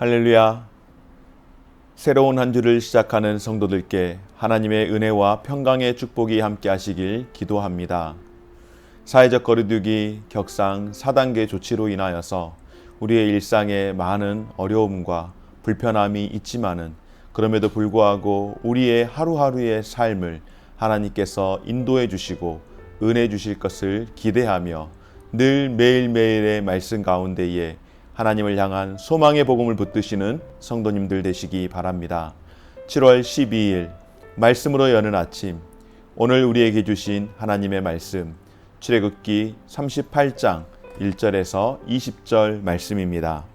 할렐루야. 새로운 한 주를 시작하는 성도들께 하나님의 은혜와 평강의 축복이 함께 하시길 기도합니다. 사회적 거리두기 격상 4단계 조치로 인하여서 우리의 일상에 많은 어려움과 불편함이 있지만은 그럼에도 불구하고 우리의 하루하루의 삶을 하나님께서 인도해 주시고 은혜 주실 것을 기대하며 늘 매일매일의 말씀 가운데에 하나님을 향한 소망의 복음을 붙드시는 성도님들 되시기 바랍니다. 7월 12일 말씀으로 여는 아침, 오늘 우리에게 주신 하나님의 말씀 출애굽기 38장 1절에서 20절 말씀입니다.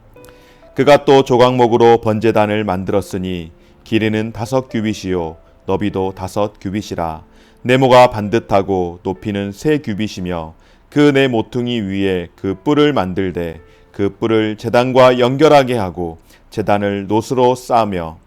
그가 또 조각목으로 번제단을 만들었으니 길이는 5규빗이요 너비도 5규빗이라. 네모가 반듯하고 높이는 3규빗이며 그 네 모퉁이 위에 그 뿔을 만들되 그 뿔을 제단과 연결하게 하고 제단을 놋으로 싸며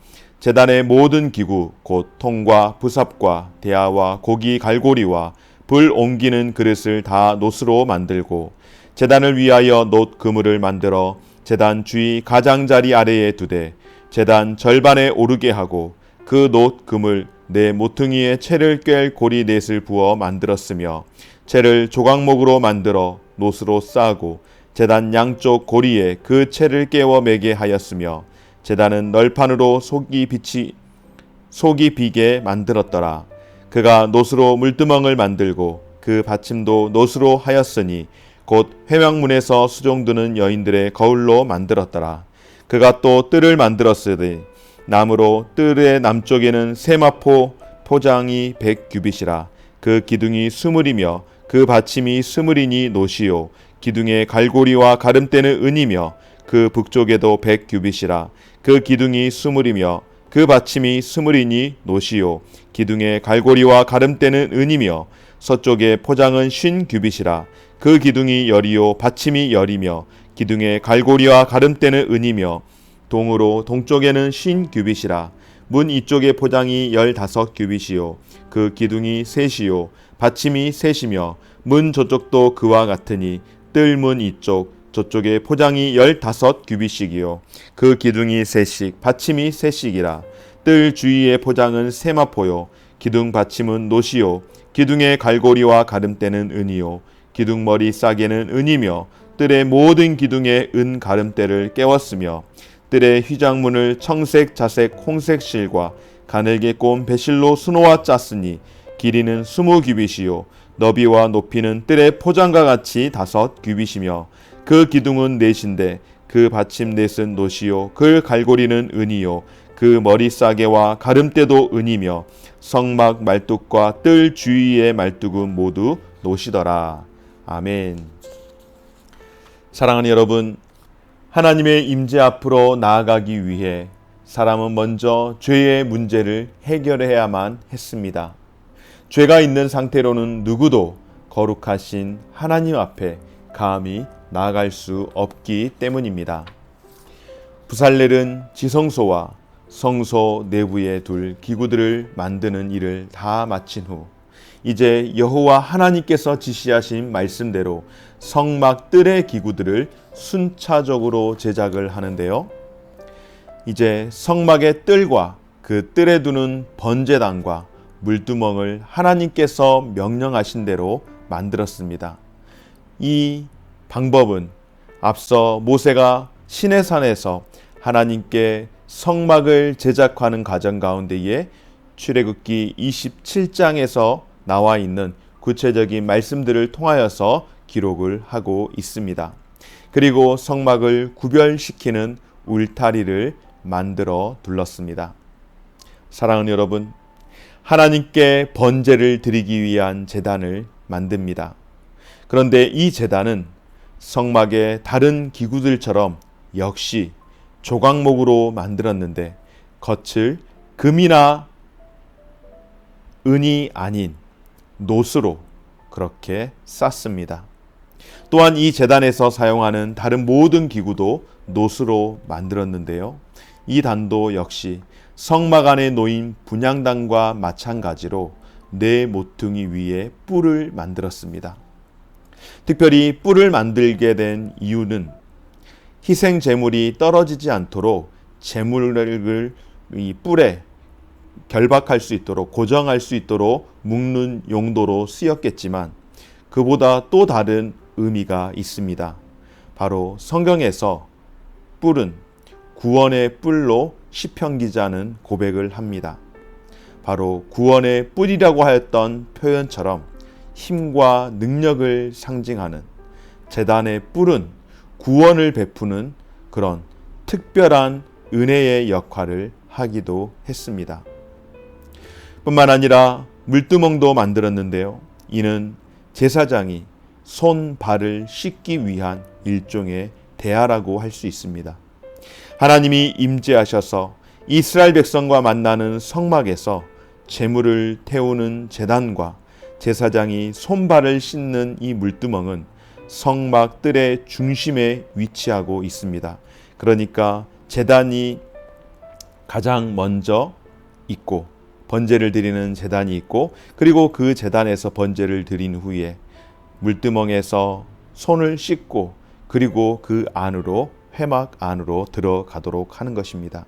제단의 모든 기구 곧 통과 부삽과 대야와 고기 갈고리와 불 옮기는 그릇을 다 놋으로 만들고 제단을 위하여 놋 그물을 만들어 제단 주위 가장자리 아래에 두되 제단 절반에 오르게 하고 그 놋 그물 네 모퉁이에 채를 꿰 고리 넷을 부어 만들었으며 채를 조각목으로 만들어 놋으로 싸고 제단 양쪽 고리에 그 채를 깨워 매게 하였으며 제단은 널판으로 속이 비게 만들었더라. 그가 놋으로 물두멍을 만들고 그 받침도 놋으로 하였으니 곧 회막문에서 수종드는 여인들의 거울로 만들었더라. 그가 또 뜰을 만들었으되 나무로 뜰의 남쪽에는 세마포 포장이 100규빗이라. 그 기둥이 20이며 그 받침이 20이니 놋이요 기둥의 갈고리와 가름대는 은이며 그 북쪽에도 100규빗이라. 그 기둥이 20이며 그 받침이 20이니 놋이요 기둥의 갈고리와 가름대는 은이며 서쪽의 포장은 50규빗이라. 그 기둥이 열이요 받침이 열이며 기둥의 갈고리와 가름대는 은이며 동으로 동쪽에는 50규빗이라. 문 이쪽의 포장이 15규빗이요 그 기둥이 셋이요 받침이 셋이며 문 저쪽도 그와 같으니 뜰문 이쪽 저쪽의 포장이 15규빗씩이요 그 기둥이 셋씩 받침이 셋씩이라. 뜰 주위의 포장은 세마포요 기둥 받침은 놋이요 기둥의 갈고리와 가름대는 은이요 기둥 머리 싸개는 은이며 뜰의 모든 기둥에 은 가름대를 깨웠으며 뜰의 휘장문을 청색 자색 홍색 실과 가늘게 꼰 배실로 수놓아 짰으니 길이는 20규빗이요 너비와 높이는 뜰의 포장과 같이 5규빗이며 그 기둥은 넷인데 그 받침 넷은 놋이요 그 갈고리는 은이요 그 머리 싸개와 가름대도 은이며 성막 말뚝과 뜰 주위의 말뚝은 모두 놋이더라. 아멘. 사랑하는 여러분, 하나님의 임재 앞으로 나아가기 위해 사람은 먼저 죄의 문제를 해결해야만 했습니다. 죄가 있는 상태로는 누구도 거룩하신 하나님 앞에 감히 나아갈 수 없기 때문입니다. 부살렐은 지성소와 성소 내부에 둘 기구들을 만드는 일을 다 마친 후 이제 여호와 하나님께서 지시하신 말씀대로 성막 뜰의 기구들을 순차적으로 제작을 하는데요. 이제 성막의 뜰과 그 뜰에 두는 번제단과 물두멍을 하나님께서 명령하신 대로 만들었습니다. 이 방법은 앞서 모세가 시내산에서 하나님께 성막을 제작하는 과정 가운데에 출애굽기 27장에서 나와 있는 구체적인 말씀들을 통하여서 기록을 하고 있습니다. 그리고 성막을 구별시키는 울타리를 만들어 둘렀습니다. 사랑하는 여러분, 하나님께 번제를 드리기 위한 제단을 만듭니다. 그런데 이 제단은 성막의 다른 기구들처럼 역시 조각목으로 만들었는데 겉을 금이나 은이 아닌 놋으로 그렇게 쌌습니다. 또한 이 제단에서 사용하는 다른 모든 기구도 놋으로 만들었는데요. 이 단도 역시 성막 안에 놓인 분향단과 마찬가지로 네 모퉁이 위에 뿔을 만들었습니다. 특별히 뿔을 만들게 된 이유는 희생 제물이 떨어지지 않도록 제물을 이 뿔에 결박할 수 있도록, 고정할 수 있도록 묶는 용도로 쓰였겠지만 그보다 또 다른 의미가 있습니다. 바로 성경에서 뿔은 구원의 뿔로 시편 기자는 고백을 합니다. 바로 구원의 뿔이라고 하였던 표현처럼 힘과 능력을 상징하는 제단의 뿔은 구원을 베푸는 그런 특별한 은혜의 역할을 하기도 했습니다. 뿐만 아니라 물두멍도 만들었는데요. 이는 제사장이 손, 발을 씻기 위한 일종의 대하라고 할 수 있습니다. 하나님이 임재하셔서 이스라엘 백성과 만나는 성막에서 제물을 태우는 제단과 제사장이 손발을 씻는 이 물두멍은 성막 뜰의 중심에 위치하고 있습니다. 그러니까 제단이 가장 먼저 있고 번제를 드리는 제단이 있고 그리고 그 제단에서 번제를 드린 후에 물두멍에서 손을 씻고 그리고 그 안으로 회막 안으로 들어가도록 하는 것입니다.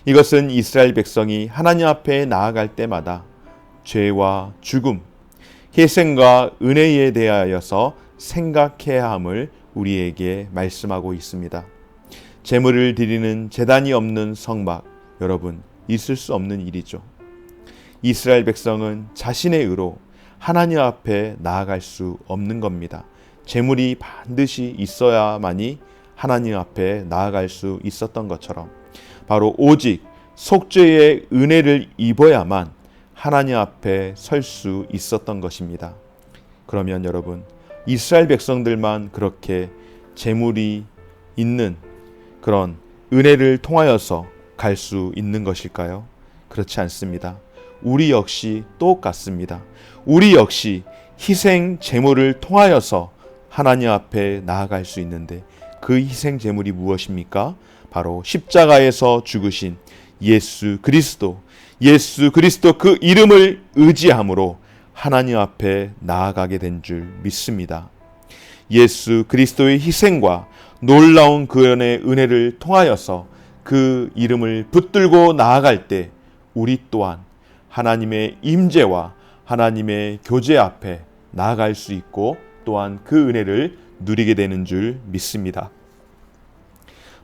이것은 이스라엘 백성이 하나님 앞에 나아갈 때마다 죄와 죽음, 희생과 은혜에 대하여서 생각해야 함을 우리에게 말씀하고 있습니다. 제물을 드리는 제단이 없는 성막, 여러분 있을 수 없는 일이죠. 이스라엘 백성은 자신의 의로 하나님 앞에 나아갈 수 없는 겁니다. 제물이 반드시 있어야만이 하나님 앞에 나아갈 수 있었던 것처럼 바로 오직 속죄의 은혜를 입어야만 하나님 앞에 설 수 있었던 것입니다. 그러면 여러분, 이스라엘 백성들만 그렇게 제물이 있는 그런 은혜를 통하여서 갈 수 있는 것일까요? 그렇지 않습니다. 우리 역시 똑같습니다. 우리 역시 희생 제물을 통하여서 하나님 앞에 나아갈 수 있는데 그 희생 제물이 무엇입니까? 바로 십자가에서 죽으신 예수 그리스도 그 이름을 의지함으로 하나님 앞에 나아가게 된 줄 믿습니다. 예수 그리스도의 희생과 놀라운 구원의 은혜를 통하여서 그 이름을 붙들고 나아갈 때 우리 또한 하나님의 임재와 하나님의 교제 앞에 나아갈 수 있고 또한 그 은혜를 누리게 되는 줄 믿습니다.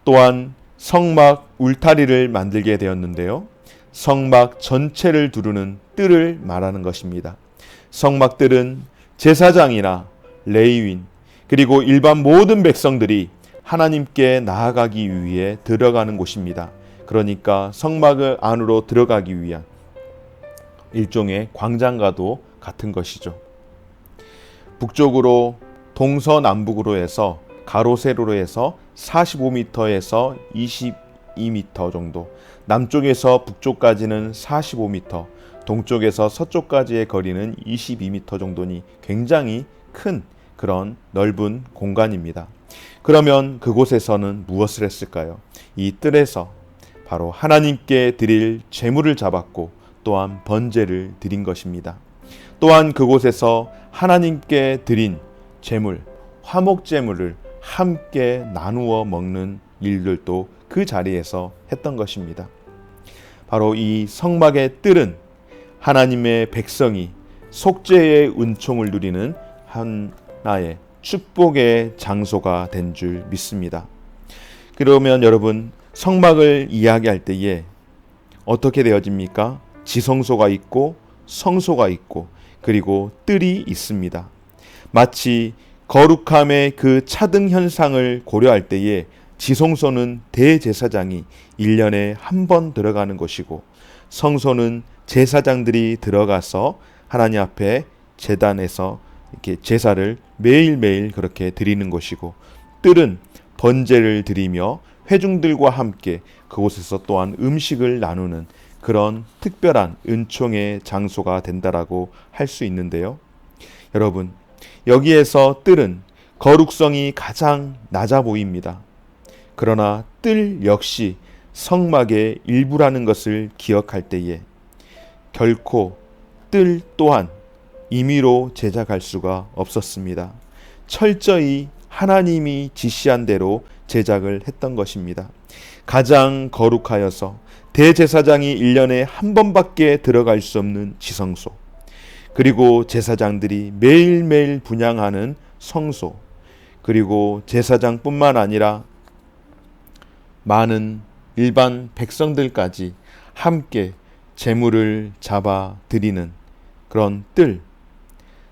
또한 성막 울타리를 만들게 되었는데요. 성막 전체를 두르는 뜰을 말하는 것입니다. 성막 뜰은 제사장이나 레위인 그리고 일반 모든 백성들이 하나님께 나아가기 위해 들어가는 곳입니다. 그러니까 성막 안으로 들어가기 위한 일종의 광장과도 같은 것이죠. 북쪽으로 동서남북으로 해서 가로 세로로 해서 45m에서 22m 정도, 남쪽에서 북쪽까지는 45m, 동쪽에서 서쪽까지의 거리는 22m 정도니 굉장히 큰 그런 넓은 공간입니다. 그러면 그곳에서는 무엇을 했을까요? 이 뜰에서 바로 하나님께 드릴 제물을 잡았고 또한 번제를 드린 것입니다. 또한 그곳에서 하나님께 드린 제물, 화목제물을 함께 나누어 먹는 일들도 그 자리에서 했던 것입니다. 바로 이 성막의 뜰은 하나님의 백성이 속죄의 은총을 누리는 하나의 축복의 장소가 된 줄 믿습니다. 그러면 여러분, 성막을 이야기할 때에 어떻게 되어집니까? 지성소가 있고 성소가 있고 그리고 뜰이 있습니다. 마치 거룩함의 그 차등 현상을 고려할 때에 지성소는 대제사장이 1년에 한 번 들어가는 곳이고 성소는 제사장들이 들어가서 하나님 앞에 제단에서 이렇게 제사를 매일매일 그렇게 드리는 곳이고 뜰은 번제를 드리며 회중들과 함께 그곳에서 또한 음식을 나누는 그런 특별한 은총의 장소가 된다라고 할 수 있는데요. 여러분, 여기에서 뜰은 거룩성이 가장 낮아 보입니다. 그러나 뜰 역시 성막의 일부라는 것을 기억할 때에 결코 뜰 또한 임의로 제작할 수가 없었습니다. 철저히 하나님이 지시한 대로 제작을 했던 것입니다. 가장 거룩하여서 대제사장이 1년에 한 번밖에 들어갈 수 없는 지성소, 그리고 제사장들이 매일매일 분향하는 성소, 그리고 제사장뿐만 아니라 많은 일반 백성들까지 함께 제물을 잡아 드리는 그런 뜰,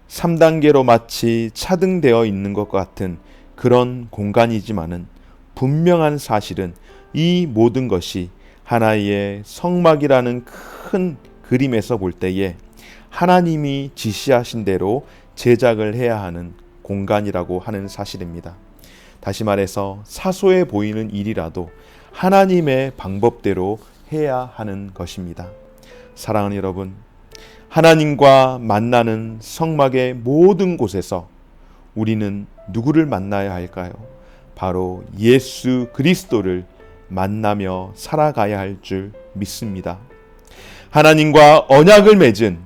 3단계로 마치 차등되어 있는 것 같은 그런 공간이지만은 분명한 사실은 이 모든 것이 하나의 성막이라는 큰 그림에서 볼 때에 하나님이 지시하신 대로 제작을 해야 하는 공간이라고 하는 사실입니다. 다시 말해서 사소해 보이는 일이라도 하나님의 방법대로 해야 하는 것입니다. 사랑하는 여러분, 하나님과 만나는 성막의 모든 곳에서 우리는 누구를 만나야 할까요? 바로 예수 그리스도를 만나며 살아가야 할 줄 믿습니다. 하나님과 언약을 맺은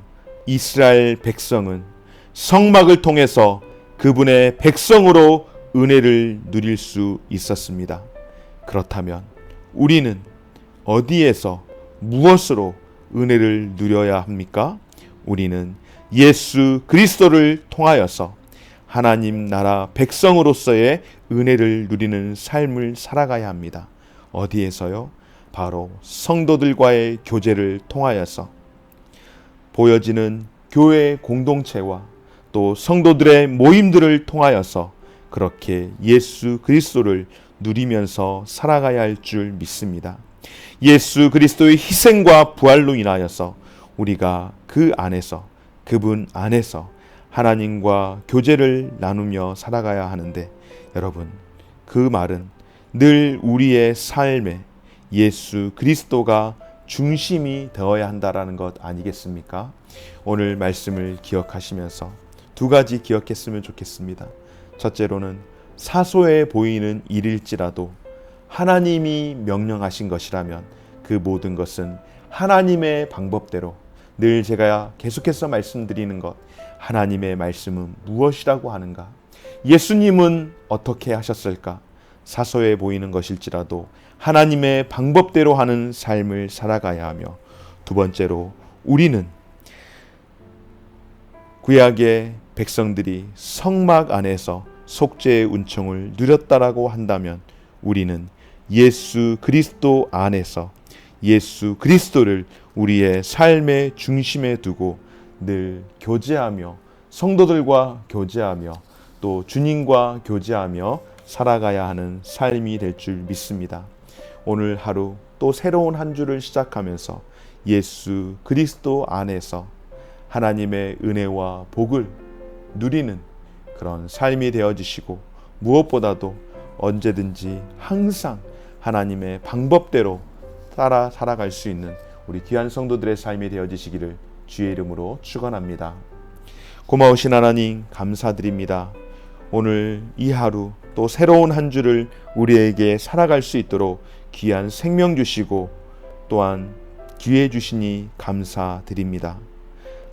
이스라엘 백성은 성막을 통해서 그분의 백성으로 은혜를 누릴 수 있었습니다. 그렇다면 우리는 어디에서 무엇으로 은혜를 누려야 합니까? 우리는 예수 그리스도를 통하여서 하나님 나라 백성으로서의 은혜를 누리는 삶을 살아가야 합니다. 어디에서요? 바로 성도들과의 교제를 통하여서 보여지는 교회 공동체와 또 성도들의 모임들을 통하여서 그렇게 예수 그리스도를 누리면서 살아가야 할 줄 믿습니다. 예수 그리스도의 희생과 부활로 인하여서 우리가 그 안에서, 그분 안에서 하나님과 교제를 나누며 살아가야 하는데, 여러분, 그 말은 늘 우리의 삶에 예수 그리스도가 중심이 되어야 한다라는 것 아니겠습니까? 오늘 말씀을 기억하시면서 두 가지 기억했으면 좋겠습니다. 첫째로는 사소해 보이는 일일지라도 하나님이 명령하신 것이라면 그 모든 것은 하나님의 방법대로, 늘 제가 계속해서 말씀드리는 것, 하나님의 말씀은 무엇이라고 하는가? 예수님은 어떻게 하셨을까? 사소해 보이는 것일지라도 하나님의 방법대로 하는 삶을 살아가야 하며, 두 번째로 우리는 구약의 백성들이 성막 안에서 속죄의 은총을 누렸다라고 한다면 우리는 예수 그리스도 안에서 예수 그리스도를 우리의 삶의 중심에 두고 늘 교제하며 성도들과 교제하며 또 주님과 교제하며 살아가야 하는 삶이 될 줄 믿습니다. 오늘 하루 또 새로운 한 주를 시작하면서 예수 그리스도 안에서 하나님의 은혜와 복을 누리는 그런 삶이 되어지시고, 무엇보다도 언제든지 항상 하나님의 방법대로 따라 살아갈 수 있는 우리 귀한 성도들의 삶이 되어지시기를 주의 이름으로 축원합니다. 고마우신 하나님 감사드립니다. 오늘 이 하루 또 새로운 한 주를 우리에게 살아갈 수 있도록 귀한 생명 주시고 또한 기회 주시니 감사드립니다.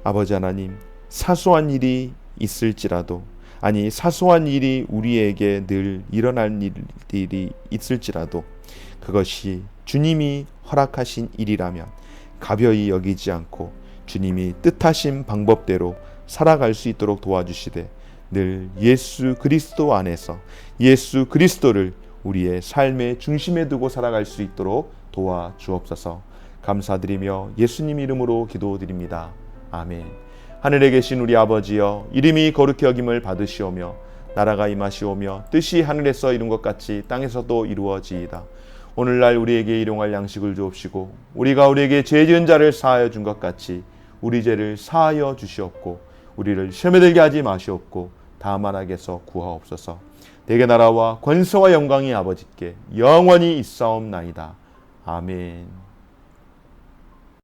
아버지 하나님, 사소한 일이 있을지라도, 아니 사소한 일이 우리에게 늘 일어날 일이 있을지라도 그것이 주님이 허락하신 일이라면 가벼이 여기지 않고 주님이 뜻하신 방법대로 살아갈 수 있도록 도와주시되, 늘 예수 그리스도 안에서 예수 그리스도를 우리의 삶의 중심에 두고 살아갈 수 있도록 도와주옵소서. 감사드리며 예수님 이름으로 기도드립니다. 아멘. 하늘에 계신 우리 아버지여, 이름이 거룩히 여김을 받으시오며 나라가 임하시오며 뜻이 하늘에서 이룬 것 같이 땅에서도 이루어지이다. 오늘날 우리에게 일용할 양식을 주옵시고 우리가 우리에게 죄 지은 자를 사하여 준 것 같이 우리 죄를 사하여 주시옵고 우리를 시험에 들게 하지 마시옵고 다만 악에서 구하옵소서. 대개 나라와 권세와 영광이 아버지께 영원히 있사옵나이다. 아멘.